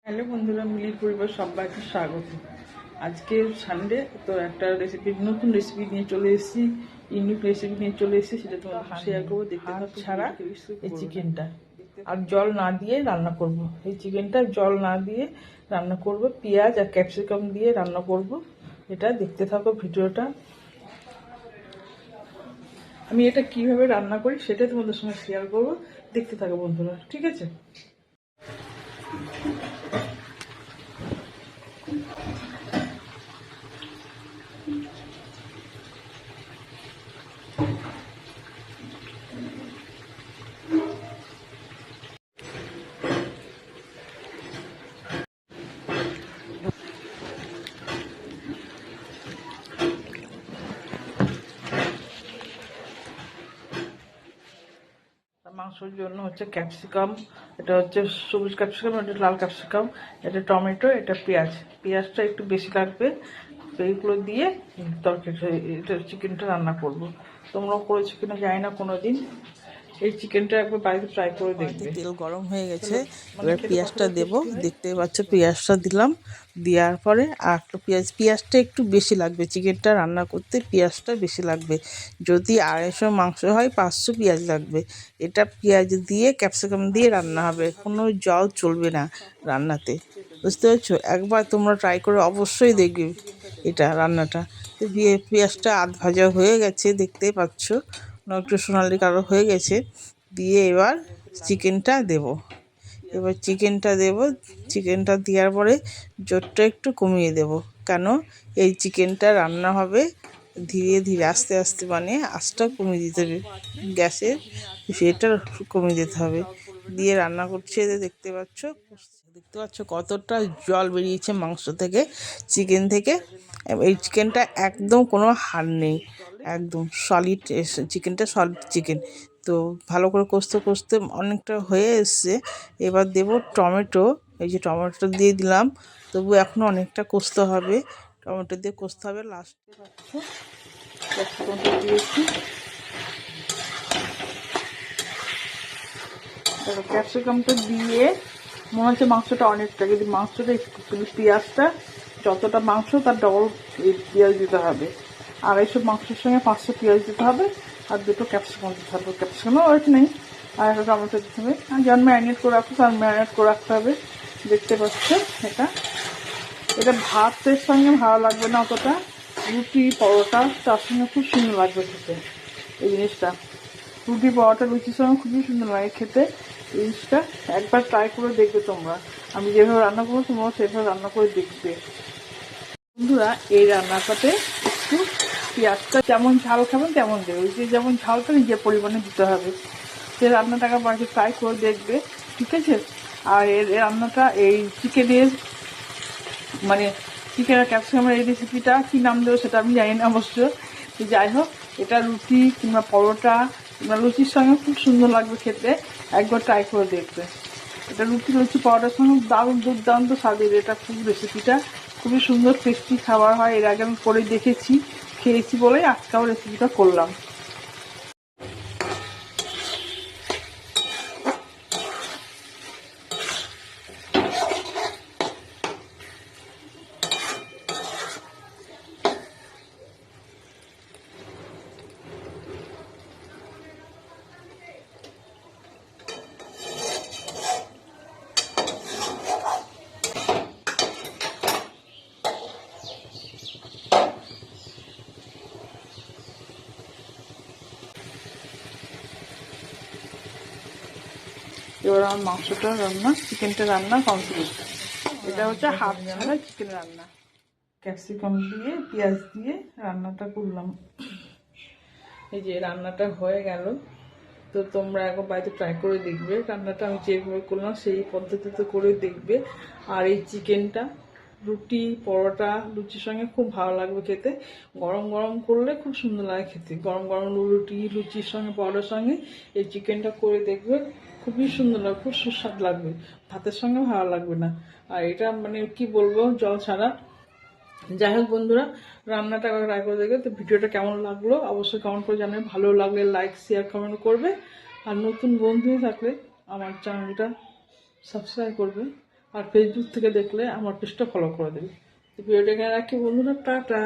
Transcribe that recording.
Hello বন্ধুরা, মিলির পরিবার সবাইকে স্বাগত। আজকে সানডে তো একটা রেসিপি, নতুন রেসিপি নিয়ে চলে এসেছি, ইউনিক রেসিপি নিয়ে চলে এসেছি। সেটা তোমাদের শেয়ার করবো। দেখতে থাকো। ছাড়া এই চিকেনটা আর জল না দিয়ে রান্না করব। এই চিকেনটা জল না দিয়ে রান্না করব, পেঁয়াজ আর ক্যাপসিকাম দিয়ে রান্না করব। এটা দেখতে থাকো ভিডিওটা। আমি এটা কিভাবে রান্না করি সেটাই তোমাদের সঙ্গে শেয়ার করবো। দেখতে থাকো বন্ধুরা, ঠিক আছে? মাংসের জন্য হচ্ছে ক্যাপসিকাম, এটা হচ্ছে সবুজ ক্যাপসিকাম, এটা লাল ক্যাপসিকাম, এটা টমেটো, এটা পেঁয়াজ। পেঁয়াজটা একটু বেশি লাগবে। এইগুলো দিয়ে তরকারি, এটা চিকেনটা রান্না করব। তোমরাও করেছো কিনা জানি না কোনোদিন। এই চিকেনটা একবার বাড়িতে ট্রাই করে দেখবে। তেল গরম হয়ে গেছে, এবার পেঁয়াজটা দেব। দেখতে পাচ্ছ পেঁয়াজটা দিলাম। দেওয়ার পরে আর একটু পেঁয়াজটা একটু বেশি লাগবে, চিকেনটা রান্না করতে পেঁয়াজটা বেশি লাগবে। যদি 250 মাংস হয় 500 পেঁয়াজ লাগবে। এটা পেঁয়াজ দিয়ে ক্যাপসিকাম দিয়ে রান্না হবে, কোনো জল চলবে না রান্নাতে, বুঝতে পারছো? একবার তোমরা ট্রাই করে অবশ্যই দেখবে এটা রান্নাটা। তো দিয়ে পেঁয়াজটা আধ ভাজা হয়ে গেছে, দেখতেই পাচ্ছ একটু সোনালি কালার হয়ে গেছে। দিয়ে এবার চিকেনটা দেব। চিকেনটা দেওয়ার পরে জোরটা একটু কমিয়ে দেব। কেন? এই চিকেনটা রান্না হবে ধীরে ধীরে, আস্তে আস্তে, মানে আঁচটা কমিয়ে দিতে হবে গ্যাসের, সেটা কমিয়ে দিতে হবে। দিয়ে রান্না করছে, দেখতে পাচ্ছ কতটা জল বেরিয়েছে মাংস থেকে, চিকেন থেকে। এই চিকেনটা একদম কোনো হাড় নেই, একদম সলিড চিকেনটা, সলিড চিকেন। তো ভালো করে কষতে কষতে অনেকটা হয়ে এসছে। এবার দেব টমেটো। এই যে টমেটো দিয়ে দিলাম, তবু এখনও অনেকটা কষতে হবে, টমেটো দিয়ে কষতে হবে। লাস্টে ক্যাপসিকামটা দিয়েছি। ক্যাপসিকামটা দিয়ে মনে হচ্ছে মাংসটা অনেকটা, কিন্তু মাংসটা একটু, পেঁয়াজটা যতটা মাংস তার ডবল পেঁয়াজ দিতে হবে। 250 মাংসের সঙ্গে 500 পেঁয়াজ দিতে হবে, আর 2টো ক্যাপসিকাম দিতে হবে। ক্যাপসিকামও ওয়েট নেই, আর একটা টমেটো দিতে হবে। আর যেমন ম্যারিনেট করে রাখতে তার ম্যারিনেট করে রাখতে হবে। দেখতে পাচ্ছ এটা ভাতের সঙ্গে ভালো লাগবে না অতটা, রুটি পরোটা তার সঙ্গে খুব সুন্দর লাগবে খেতে এই জিনিসটা। রুটি পরোটা লুচির সঙ্গে খুবই সুন্দর লাগে খেতে এই জিনিসটা। একবার ট্রাই করে দেখবে তোমরা। আমি যেভাবে রান্না করবো তোমরাও সেভাবে রান্না করে দেখবে বন্ধুরা। এই রান্নাটাতে একটু পেঁয়াজটা যেমন ঝাল খাবেন তেমন দেবে, ওই যে যেমন ঝালটা নিজের পরিমাণে দিতে হবে। সে রান্নাটাকে বাড়িতে ট্রাই করে দেখবে, ঠিক আছে? আর এর রান্নাটা, এই চিকেনের, মানে চিকেন আর ক্যাপসিকামের এই রেসিপিটা কী নাম দেবো সেটা আমি জানি না অবশ্য। তো যাই হোক, এটা রুটি কিংবা পরোটা কিংবা লুচির সঙ্গে খুব সুন্দর লাগবে খেতে। একবার ট্রাই করে দেখবে। এটা লুচি পরোটার সঙ্গে দারুণ দুর্দান্ত স্বাদের। এটা খুব রেসিপিটা খুবই সুন্দর টেস্টি খাবার হয়। এর আগে আমি করে দেখেছি, খেয়েছি বলেই আজকেও রেসিপিটা করলাম। এবার আমার মাংসটা রান্না, চিকেনটা রান্না কমপ্লিট। এটা হচ্ছে হাফ ছাড়া চিকেন রান্না। ক্যাপসিকাম দিয়ে পেঁয়াজ দিয়ে রান্নাটা করলাম। এই যে রান্নাটা হয়ে গেল। তো তোমরা একবার বাড়িতে ট্রাই করে দেখবে রান্নাটা। আমি যেভাবে করলাম সেই পদ্ধতিতে করে দেখবে। আর এই চিকেনটা রুটি পরোটা লুচির সঙ্গে খুব ভালো লাগবে খেতে। গরম গরম করলে খুব সুন্দর লাগে খেতে। গরম গরম রুটি লুচির সঙ্গে পরোটার সঙ্গে এই চিকেনটা করে দেখবে, খুবই সুন্দর লাগবে, খুব সুস্বাদ লাগবে। ভাতের সঙ্গে ভালো লাগবে না। আর এটা মানে কি বলবো, জল ছাড়া। যাই হোক বন্ধুরা, রান্নাটা ট্রাই করে দেখবে। তো ভিডিওটা কেমন লাগলো অবশ্যই কমেন্ট করে জানাবে। ভালো লাগলে লাইক শেয়ার কমেন্ট করবে। আর নতুন বন্ধু থাকলে আমার চ্যানেলটা সাবস্ক্রাইব করবে। আর ফেসবুক থেকে দেখলে আমার পেজটা ফলো করে দেবে। ভিডিওটা এখানে রাখি বন্ধুরা, টাটা।